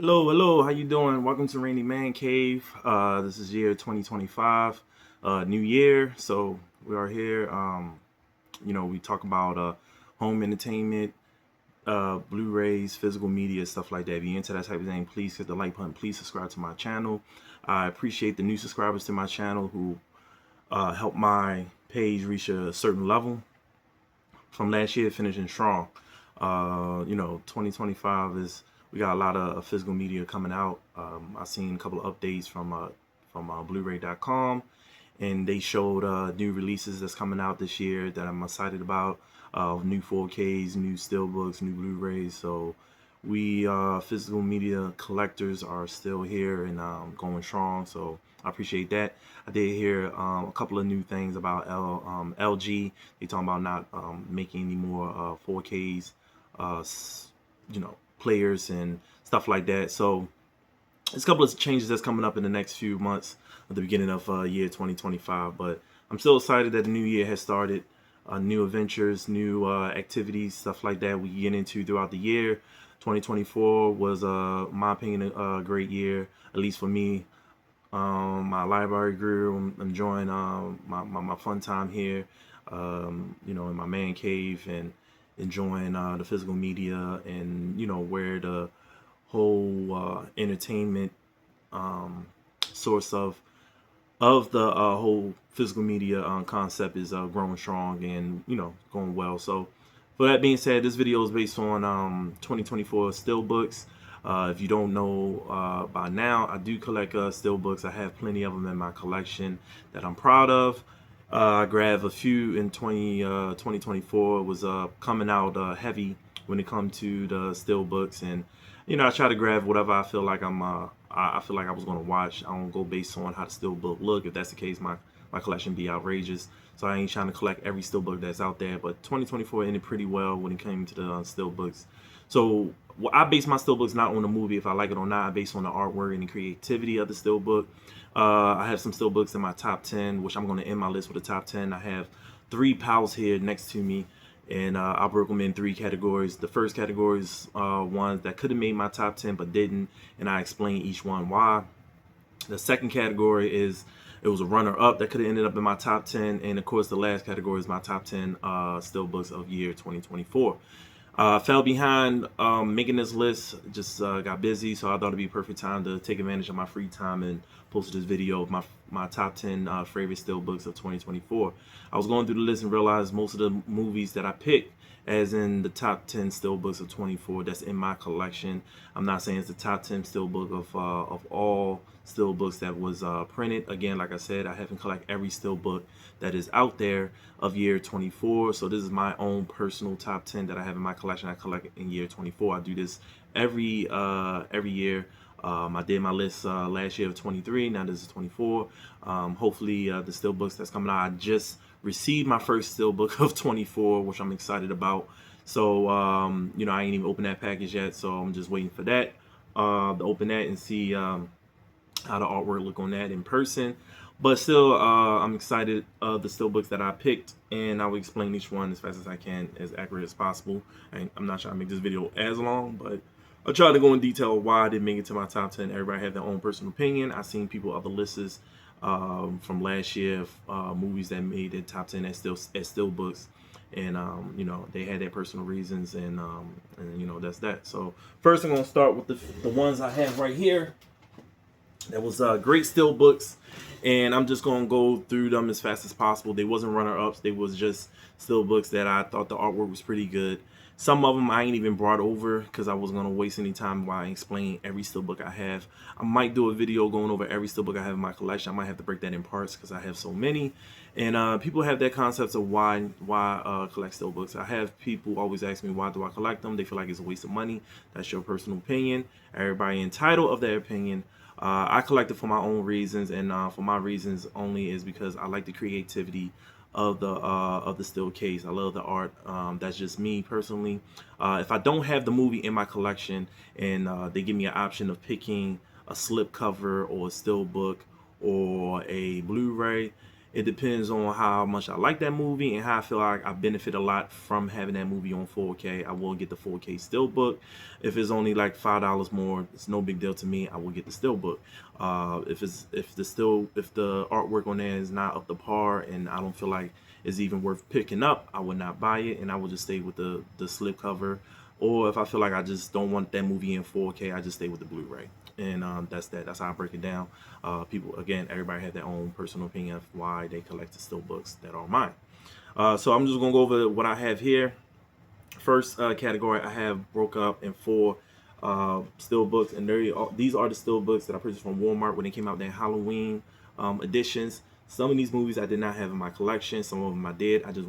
Hello, how you doing? Welcome to Rainy Man Cave. This is year 2025, new year. So we are here. We talk about home entertainment, Blu-rays, physical media, stuff like that. If you're into that type of thing, please hit the like button. Please subscribe to my channel. I appreciate the new subscribers to my channel who help my page reach a certain level from last year, finishing strong. 2025 is we got a lot of physical media coming out. I've seen a couple of updates from Blu-ray.com, and they showed new releases that's coming out this year that I'm excited about. New 4Ks, new steelbooks, new Blu-rays. So we physical media collectors are still here and going strong. So I appreciate that. I did hear a couple of new things about LG. They talking about not making any more 4Ks, players and stuff like that. So there's a couple of changes that's coming up in the next few months at the beginning of year 2025. But I'm still excited that the new year has started. New adventures, new activities, stuff like that we get into throughout the year. 2024 was, my opinion, a great year, at least for me. My library grew. I'm enjoying my fun time here, in my man cave, and enjoying the physical media, and where the whole entertainment source of the whole physical media concept is growing strong and going well. So for that being said, this video is based on 2024 steelbooks. If you don't know by now, I do collect steelbooks. I have plenty of them in my collection that I'm proud of. I grabbed a few in 2024. It was coming out heavy when it comes to the steelbooks, and I try to grab whatever I feel like I feel like I was going to watch. I don't go based on how the steelbook look. If that's the case, my collection be outrageous. So I ain't trying to collect every steelbook that's out there. But 2024 ended pretty well when it came to the steelbooks. So I base my steelbooks not on the movie, if I like it or not. I base on the artwork and the creativity of the steelbook. I have some steelbooks in my top 10, which I'm going to end my list with a top 10. I have 3 piles here next to me, and I broke them in 3 categories. The first category is ones that could have made my top 10 but didn't, and I explain each one why. The second category is it was a runner-up that could have ended up in my top 10, and of course the last category is my top 10 steelbooks of year 2024. Fell behind making this list, just got busy, so I thought it'd be a perfect time to take advantage of my free time and post this video of my top 10 favorite steelbooks of 2024. I was going through the list and realized most of the movies that I picked, as in the top 10 steelbooks of 24, that's in my collection. I'm not saying it's the top 10 steelbook of all steelbooks that was printed. Again, like I said, I haven't collected every steelbook that is out there of year 24. So this is my own personal top 10 that I have in my collection. I collect in year 24. I do this every year. I did my list last year of 23. Now this is 24. Hopefully the steelbooks that's coming out. I just received my first steelbook of 24, which I'm excited about. So I ain't even opened that package yet, so I'm just waiting for that to open that and see how the artwork look on that in person. But still, I'm excited of the steelbooks that I picked, and I will explain each one as fast as I can, as accurate as possible. I'm not trying to make this video as long, but I'll try to go in detail why I didn't make it to my top 10. Everybody have their own personal opinion. I've seen people other lists from last year, movies that made their top 10 as steelbooks, and they had their personal reasons, and that's that. So first, I'm gonna start with the ones I have right here. That was great steelbooks, and I'm just gonna go through them as fast as possible. They wasn't runner-ups; they was just steelbooks that I thought the artwork was pretty good. Some of them I ain't even brought over because I wasn't gonna waste any time while I explain every steelbook I have. I might do a video going over every steelbook I have in my collection. I might have to break that in parts because I have so many. And people have their concepts of why collect steelbooks. I have people always ask me, why do I collect them? They feel like it's a waste of money. That's your personal opinion. Everybody entitled of their opinion. I collect it for my own reasons, and for my reasons only is because I like the creativity of the steel case. I love the art. That's just me personally. If I don't have the movie in my collection, and they give me an option of picking a slip cover or a steel book or a Blu-ray, It depends on how much I like that movie and how I feel like I benefit a lot from having that movie on 4K. I will get the 4K steelbook. If it's only like $5 more, it's no big deal to me. I will get the steelbook. If the artwork on there is not up to par and I don't feel like it's even worth picking up, I would not buy it and I will just stay with the slipcover. Or if I feel like I just don't want that movie in 4K, I just stay with the Blu-ray. And that's that. That's how I break it down. People, again, everybody have their own personal opinion of why they collect the steelbooks that are mine. So I'm just gonna go over what I have here. First category I have broke up in 4 steelbooks, and these are the steelbooks that I purchased from Walmart when they came out. Their Halloween editions. Some of these movies I did not have in my collection. Some of them I did. I just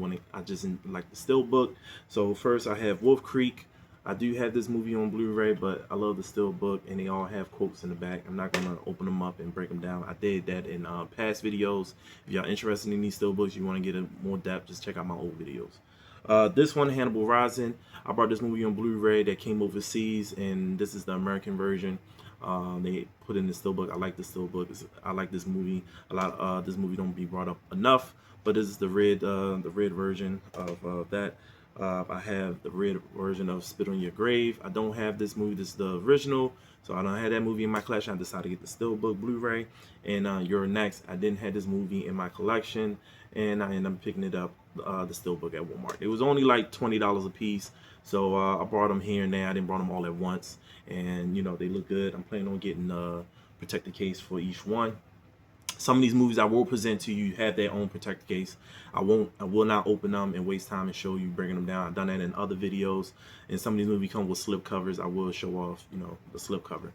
didn't like the steelbook. So first I have Wolf Creek. I do have this movie on Blu-ray, but I love the steelbook, and they all have quotes in the back. I'm not gonna open them up and break them down. I did that in past videos. If y'all interested in these steelbooks, you want to get a more depth, just check out my old videos. This one, Hannibal Rising. I bought this movie on Blu-ray that came overseas, and this is the American version. They put in the steelbook. I like the steelbook. I like this movie a lot. This movie don't be brought up enough, but this is the red version of that. I have the red version of Spit on Your Grave. I don't have this movie. This is the original, so I don't have that movie in my collection. I decided to get the steelbook Blu-ray. And You're Next. I didn't have this movie in my collection, and I ended up picking it up, the steelbook at Walmart. It was only like $20 a piece, so I brought them here and there. I didn't brought them all at once, and you know they look good. I'm planning on getting a protected case for each one. Some of these movies I will present to you have their own protected case. I will not open them and waste time and show you breaking them down. I've done that in other videos. And some of these movies come with slip covers. I will show off, you know, the slip cover.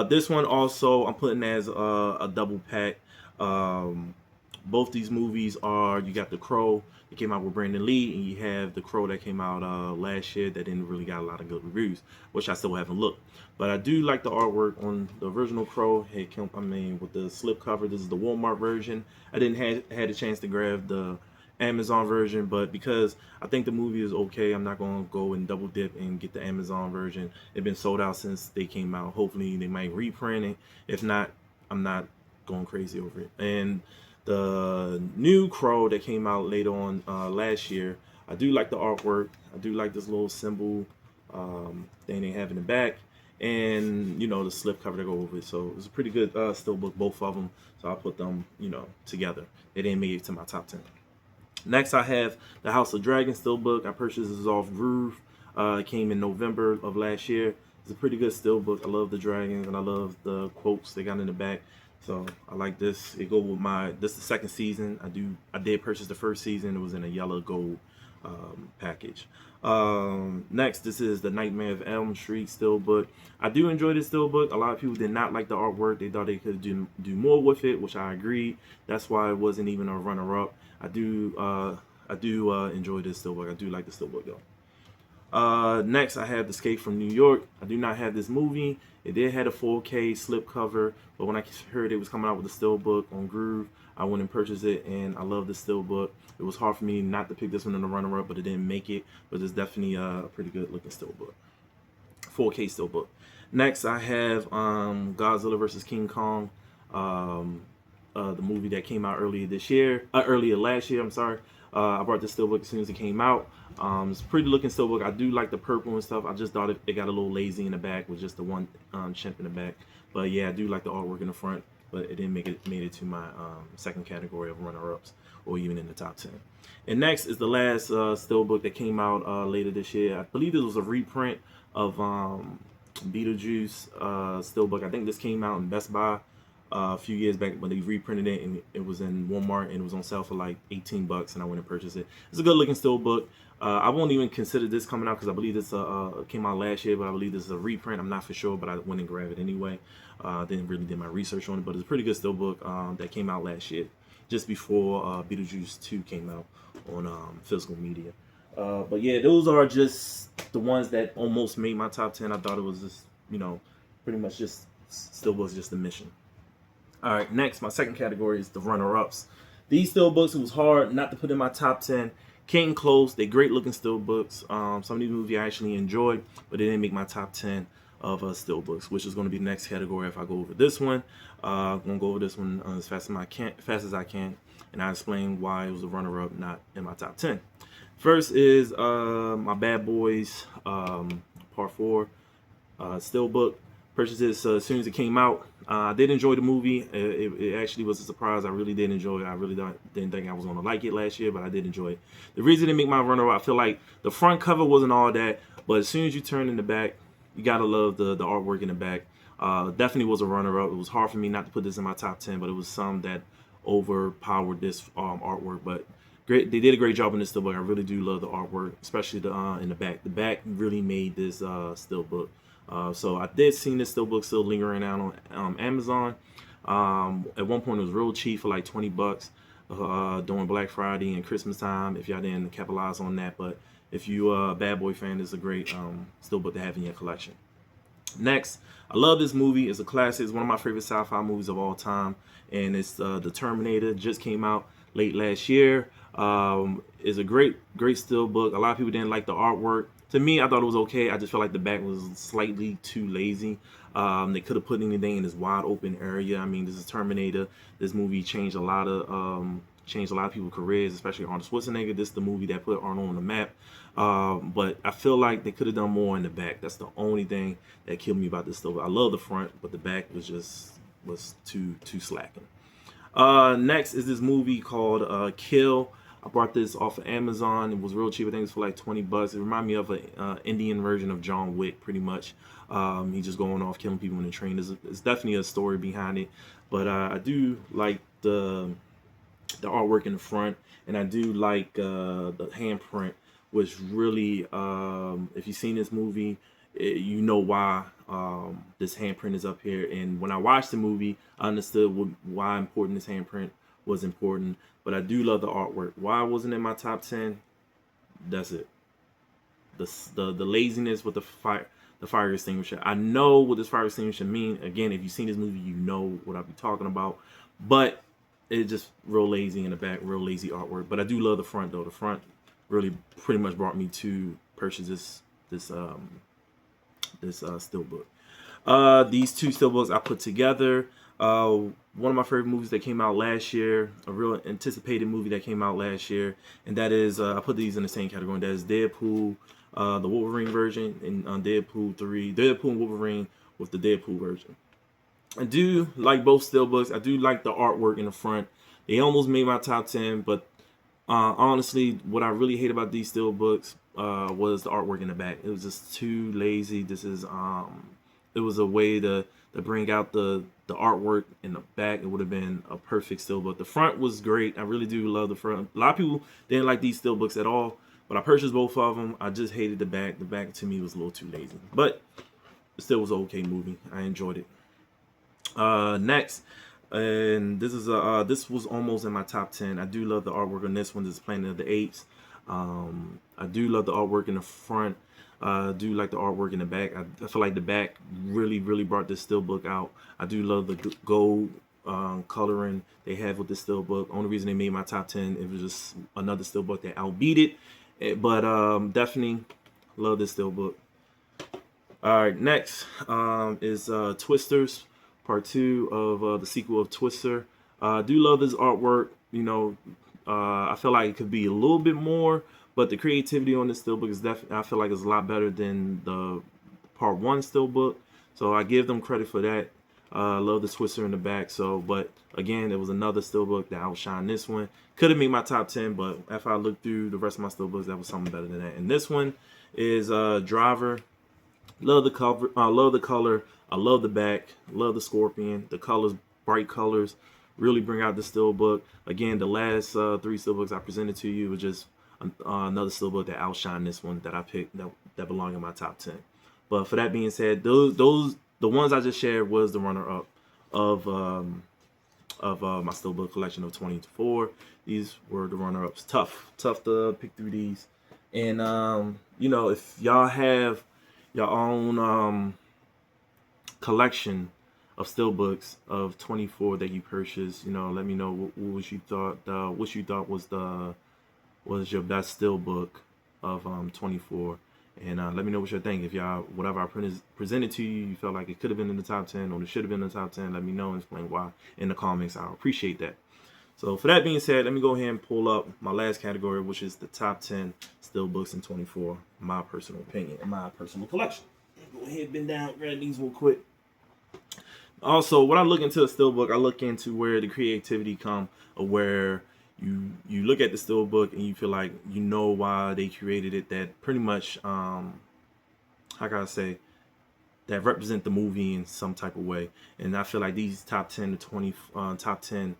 This one also I'm putting as a double pack. Both these movies are, you got The Crow that came out with Brandon Lee, and you have The Crow that came out last year that didn't really got a lot of good reviews, which I still haven't looked. But I do like the artwork on the original Crow. With the slip cover. This is the Walmart version. I didn't had a chance to grab the Amazon version, but because I think the movie is okay, I'm not going to go and double dip and get the Amazon version. It's been sold out since they came out. Hopefully they might reprint it. If not, I'm not going crazy over it. And the new Crow that came out later on last year, I do like the artwork. I do like this little symbol thing they have in the back, and you know the slip cover to go over it. So it's a pretty good steelbook, both of them. So I put them, you know, together. They didn't make it to my top 10. Next, I have the House of Dragon steelbook. I purchased this off Groove. It came in November of last year. It's a pretty good steelbook. I love the dragons and I love the quotes they got in the back. So I like this. It go with this is the second season. I did purchase the first season. It was in a yellow gold package. Next, this is the Nightmare of Elm Street steelbook. I do enjoy this steelbook. A lot of people did not like the artwork. They thought they could do more with it, which I agree. That's why it wasn't even a runner-up. I do enjoy this steelbook. I do like the steelbook though. Next, I have Escape from New York. I do not have this movie. It did have a 4K slipcover, but when I heard it was coming out with a steelbook on Groove, I went and purchased it, and I love the steelbook. It was hard for me not to pick this one in the runner-up, but it didn't make it. But it's definitely a pretty good looking steelbook, 4K steelbook. Next, I have Godzilla vs. King Kong, the movie that came out earlier last year. I'm sorry. I brought this steelbook as soon as it came out. It's a pretty looking steelbook. I do like the purple and stuff. I just thought it got a little lazy in the back with just the one chimp in the back. But yeah, I do like the artwork in the front, but it didn't made it to my second category of runner-ups or even in the top 10. And next is the last steelbook that came out later this year. I believe it was a reprint of Beetlejuice steelbook. I think this came out in Best Buy a few years back, but they reprinted it, and it was in Walmart, and it was on sale for like $18, and I went and purchased it. It's a good looking steelbook. I won't even consider this coming out because I believe this came out last year, but I believe this is a reprint. I'm not for sure, but I went and grabbed it anyway. Didn't really do my research on it, but it's a pretty good steelbook that came out last year, just before Beetlejuice 2 came out on physical media. But yeah, those are just the ones that almost made my top 10. I thought it was just, you know, pretty much just steelbooks, just a mission. All right, next, my second category is the runner-ups. These steelbooks, it was hard not to put in my top 10. Came close. They're great looking steelbooks. Some of these movies I actually enjoyed, but they didn't make my top 10 of steelbooks, which is going to be the next category if I go over this one. I'm going to go over this one as fast as I can. and I explain why it was a runner-up, not in my top 10. First is my Bad Boys Part 4 Steelbook. Purchased this as soon as it came out. I did enjoy the movie. It actually was a surprise. I really did enjoy it. I really didn't think I was going to like it last year, but I did enjoy it. The reason it make my runner-up, I feel like the front cover wasn't all that, but as soon as you turn in the back, you gotta love the artwork in the back. Definitely was a runner-up. It was hard for me not to put this in my top 10, but it was some that overpowered this artwork. But great, they did a great job in this steelbook. I really do love the artwork, especially the in the back. The back really made this steelbook. So I did see this steelbook still lingering out on Amazon. At one point it was real cheap for like $20 during Black Friday and Christmas time, if y'all didn't capitalize on that. But if you a Bad Boy fan, it's a great steelbook to have in your collection. Next, I love this movie. It's a classic. It's one of my favorite sci-fi movies of all time, and it's The Terminator. Just came out late last year. It's a great steelbook. A lot of people didn't like the artwork. To me, I thought it was okay. I just felt like the back was slightly too lazy. They could have put anything in this wide open area. I mean, this is Terminator. This movie changed a lot of people's careers, especially Arnold Schwarzenegger. This is the movie that put Arnold on the map. But I feel like they could have done more in the back. That's the only thing that killed me about this steelbook. I love the front, but the back was too slacking. Next is this movie called Kill. I bought this off of Amazon. It was real cheap. I think it's for like $20. It reminded me of an Indian version of John Wick, pretty much. He just going off killing people in the train. There's definitely a story behind it, but I do like the artwork in the front, and I do like the handprint, which really, if you've seen this movie, you know why this handprint is up here. And when I watched the movie, I understood why important this handprint was important. But I do love the artwork. Why it wasn't in my top 10? That's it. The laziness with the fire extinguisher. I know what this fire extinguisher mean. Again, if you've seen this movie, you know what I'll be talking about. But it's just real lazy in the back, real lazy artwork. But I do love the front though. The front really pretty much brought me to purchase this steelbook. These two steelbooks I put together. One of my favorite movies that came out last year, a real anticipated movie that came out last year, and that is I put these in the same category. That is Deadpool, the Wolverine version, and Deadpool 3, Deadpool and Wolverine with the Deadpool version. I do like both steelbooks. I do like the artwork in the front. They almost made my top 10, but honestly, what I really hate about these steelbooks was the artwork in the back. It was just too lazy. It was a way to bring out the artwork in the back. It would have been a perfect steelbook. The front was great. I really do love the front. A lot of people didn't like these steelbooks at all, but I purchased both of them. I just hated the back. The back to me was a little too lazy, but it still was an okay movie. I enjoyed it. Next, and this was almost in my top 10. I do love the artwork on this one. This is Planet of the Apes. I do love the artwork in the front. I do like the artwork in the back. I feel like the back really brought this steelbook out. I do love the gold coloring they have with this steelbook. Only reason they made my top 10, it was just another steelbook that outbeat it. But definitely love this steelbook. All right, next is Twisters, part 2 of the sequel of Twister. I do love this artwork. You know, I feel like it could be a little bit more, but the creativity on this steelbook is definitely, I feel like it's a lot better than the part 1 steelbook. So I give them credit for that. Love the Twister in the back. So, but again, there was another steelbook that outshined this one. Could have made my top 10, but if I look through the rest of my steelbooks, that was something better than that. And this one is Driver. Love the cover. Love the color. I love the back. Love the scorpion. The colors, bright colors, really bring out the steelbook. Again, the last 3 steelbooks I presented to you was just another steelbook that outshined this one that I picked that belong in my top 10. But for that being said, the ones I just shared was the runner-up of my steelbook collection of 24. These were the runner-ups. Tough to pick through these. And you know, if y'all have your own collection of steelbooks of 24 that you purchased, you know, let me know what you thought. What you thought was your best steelbook of 24, and let me know what you think. If y'all, whatever I presented to you, you felt like it could have been in the top 10 or it should have been in the top 10, let me know and explain why in the comments. I'll appreciate that. So for that being said, let me go ahead and pull up my last category, which is the top 10 steelbooks in 24, my personal opinion and my personal collection. Go ahead, bend down, grab these real quick. Also, when I look into a steelbook, I look into where the creativity come, or where you look at the steelbook and you feel like you know why they created it. That pretty much, how can I say, that represent the movie in some type of way. And I feel like these top 10 to 20, top 10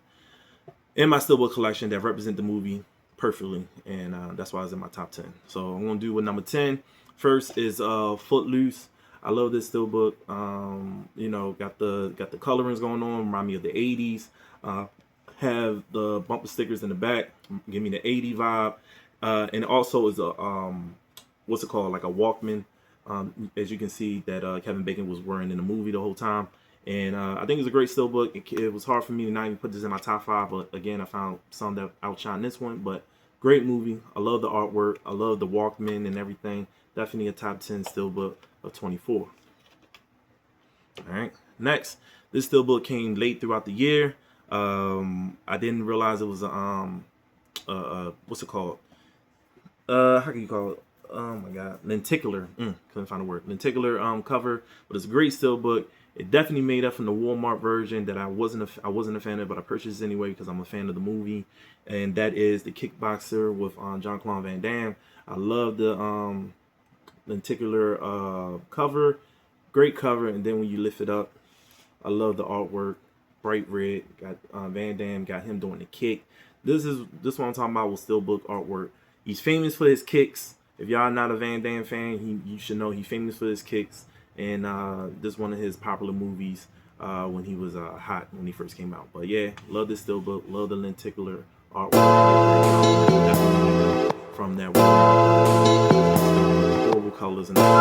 in my steelbook collection that represent the movie perfectly, and that's why it's in my top 10. So I'm gonna do with number 10. First is Footloose. I love this steelbook. You know, got the colorings going on, remind me of the 80s. Have the bumper stickers in the back, give me the 80 vibe. And also is a what's it called, like a Walkman. As you can see that Kevin Bacon was wearing in the movie the whole time. And I think it's a great steelbook. It was hard for me to not even put this in my top 5, but again, I found some that outshine this one. But great movie. I love the artwork. I love the Walkman and everything. Definitely a top 10 steelbook of 24. All right. Next, this steelbook came late throughout the year. I didn't realize it was what's it called? How can you call it? Oh my God, lenticular. Couldn't find a word. Lenticular cover, but it's a great steelbook. It definitely made up from the Walmart version that I wasn't a fan of, but I purchased it anyway because I'm a fan of the movie, and that is the Kickboxer with Jean-Claude Van Damme. I love the lenticular cover, great cover, and then when you lift it up, I love the artwork, bright red. Got Van Damme, got him doing the kick. This what I'm talking about with steelbook artwork. He's famous for his kicks. If y'all not a Van Damme fan, you should know he's famous for his kicks. And this is one of his popular movies when he was hot, when he first came out. But yeah, love this steelbook, love the lenticular artwork. Definitely from that horrible colors and everything.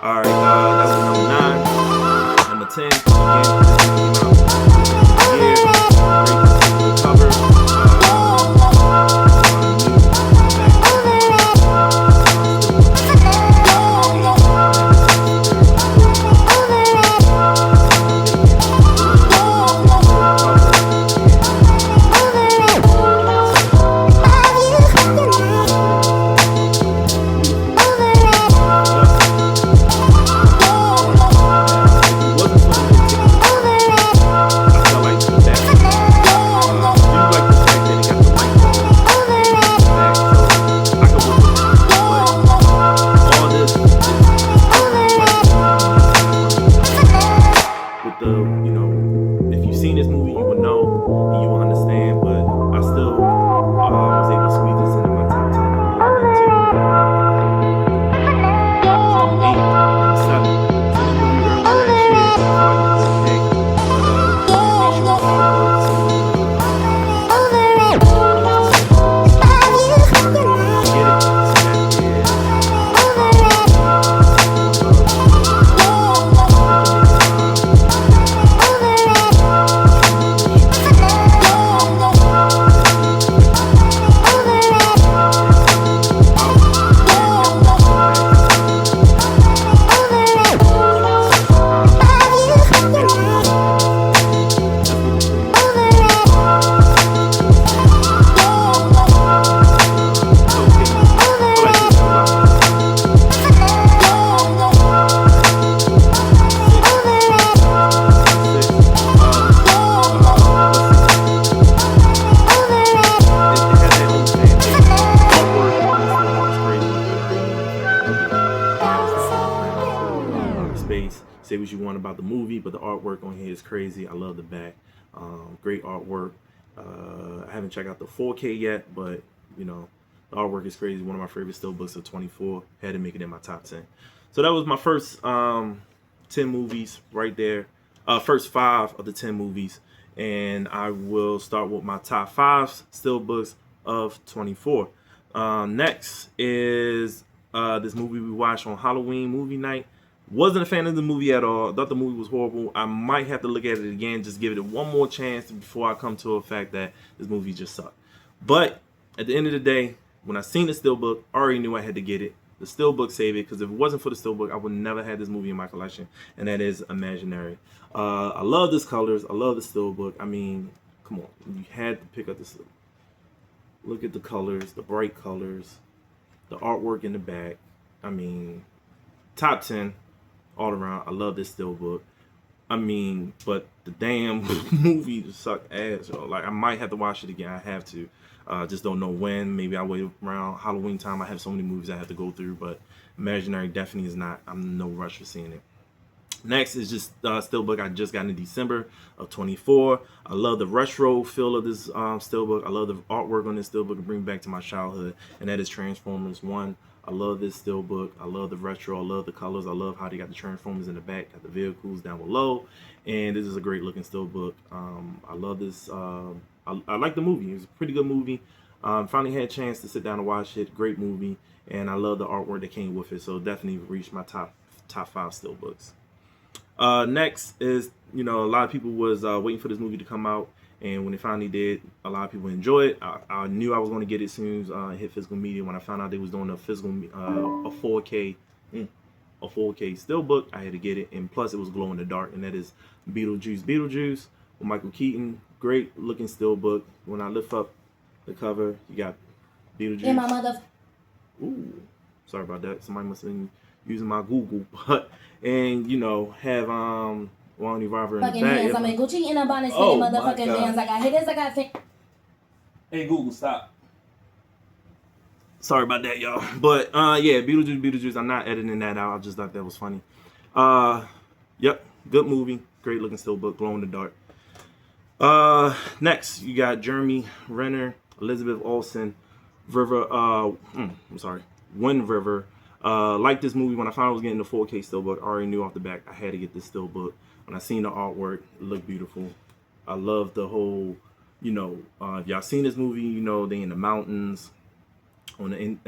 All right, that was number 9. Number 10, again, this came out this year. Great cover. Say what you want about the movie, but the artwork on here is crazy. I love the back. Great artwork. I haven't checked out the 4K yet, but you know, the artwork is crazy. One of my favorite steelbooks of 24. Had to make it in my top 10. So that was my first 10 movies right there. First 5 of the 10 movies, and I will start with my top 5 steelbooks of 24. Next is this movie we watched on Halloween movie night. Wasn't a fan of the movie at all. Thought the movie was horrible. I might have to look at it again, just give it one more chance before I come to a fact that this movie just sucked. But at the end of the day, when I seen the steelbook, I already knew I had to get it. The steelbook saved it, because if it wasn't for the steelbook, I would never had this movie in my collection, and that is Imaginary. I love this colors. I love the steelbook. I mean, come on, you had to pick up this. Look at the colors, the bright colors, the artwork in the back. I mean, top 10 all around. I love this steelbook. I mean, but the damn movie just sucked ass. Yo. Like, I might have to watch it again. I have to. Just don't know when. Maybe I'll wait around Halloween time. I have so many movies I have to go through, but Imaginary definitely is not. I'm in no rush for seeing it. Next is just steelbook I just got in December of 24. I love the retro feel of this steelbook. I love the artwork on this steelbook. It brings back to my childhood, and that is Transformers 1. I love this steelbook. I love the retro. I love the colors. I love how they got the Transformers in the back, got the vehicles down below, and this is a great looking steelbook. I love this. I like the movie. It's a pretty good movie. Finally had a chance to sit down and watch it. Great movie, and I love the artwork that came with it. So definitely reached my top 5 steelbooks. Next is, a lot of people was waiting for this movie to come out, and when it finally did, a lot of people enjoy it. I knew I was going to get it as soon as it hit physical media. When I found out they was doing a 4K steelbook, I had to get it, and plus it was glow in the dark, and that is Beetlejuice with Michael Keaton. Great looking steelbook. When I lift up the cover, you got Beetlejuice. Yeah, my mother. Ooh, sorry about that. Somebody must have been using my Google, but and have Ronnie River in the back. Hands. I'm in Gucci and I'm on his motherfucking hands. I got hitters, I got things. Hey Google, stop. Sorry about that, y'all. But yeah, Beetlejuice. I'm not editing that out. I just thought that was funny. Yep, good movie. Great looking steelbook, glow in the dark. Next, you got Jeremy Renner, Elizabeth Olsen, Wind River. Like this movie, when I found I was getting the 4K steelbook, I already knew off the back I had to get this steelbook. When I seen the artwork, it looked beautiful. I love the whole, if y'all seen this movie, they in the mountains, on the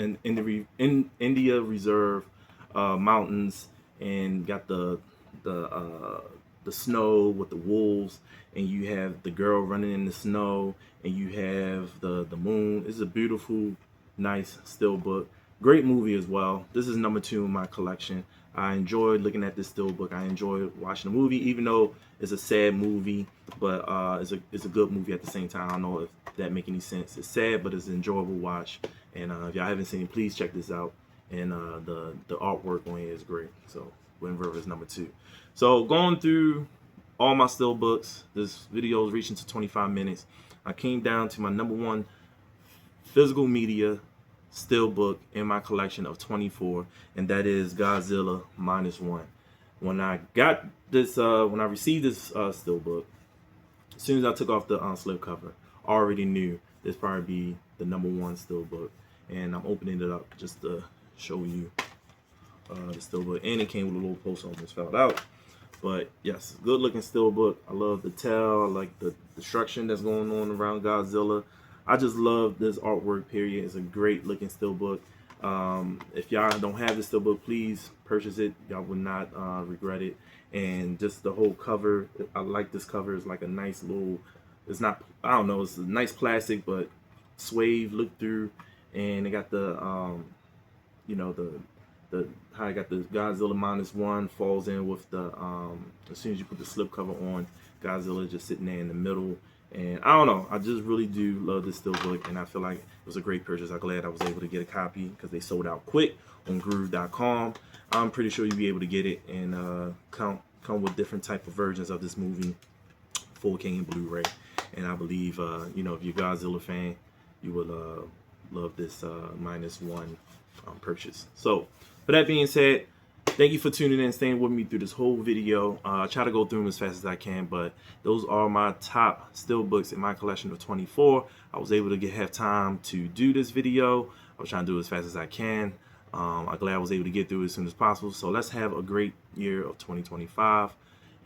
India Reserve mountains, and got the snow with the wolves, and you have the girl running in the snow, and you have the moon. It's a beautiful, nice steelbook. Great movie as well. This is number 2 in my collection. I enjoyed looking at this steelbook. I enjoyed watching the movie, even though it's a sad movie, but it's a good movie at the same time. I don't know if that make any sense. It's sad, but it's an enjoyable watch. And if y'all haven't seen it, please check this out. And the artwork on here is great. So Wind River is number 2. So going through all my steelbooks, this video is reaching to 25 minutes. I came down to my number 1 physical media steelbook in my collection of 24, and that is Godzilla -1. When I got this, when I received this steelbook, as soon as I took off the slip cover, I already knew this probably be the number 1 steelbook, and I'm opening it up just to show you the steelbook, and it came with a little post almost fell out. But yes, good looking steelbook. I love the tail. I like the destruction that's going on around Godzilla. I just love this artwork, period. It's a great looking steelbook. If y'all don't have this steelbook, please purchase it. Y'all will not regret it. And just the whole cover, I like this cover. It's like a nice little, it's not, I don't know, it's a nice plastic, but suede look through. And they got the, how I got the Godzilla -1 falls in with the, as soon as you put the slip cover on, Godzilla just sitting there in the middle. And I don't know, I just really do love this steelbook, and I feel like it was a great purchase. I'm glad I was able to get a copy because they sold out quick on groove.com. I'm pretty sure you'll be able to get it, and come with different type of versions of this movie, 4K and Blu-ray. And I believe, if you're a Godzilla fan, you will love this -1 purchase. So, for that being said, thank you for tuning in and staying with me through this whole video. I try to go through them as fast as I can, but those are my top steelbooks in my collection of 24. I was able to have time to do this video. I was trying to do it as fast as I can. I'm glad I was able to get through it as soon as possible. So let's have a great year of 2025.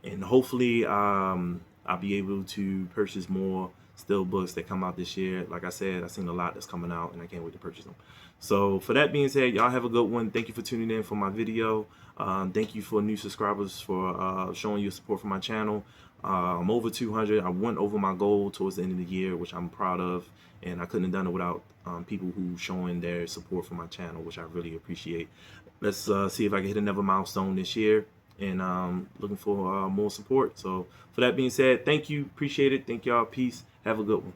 And hopefully I'll be able to purchase more steelbooks that come out this year. Like I said, I've seen a lot that's coming out, and I can't wait to purchase them. So for that being said, y'all have a good one. Thank you for tuning in for my video. Thank you for new subscribers for showing your support for my channel. I'm over 200. I went over my goal towards the end of the year, which I'm proud of, and I couldn't have done it without people who showing their support for my channel, which I really appreciate. Let's see if I can hit another milestone this year, and looking for more support. So for that being said, thank you, appreciate it. Thank y'all. Peace. Have a good one.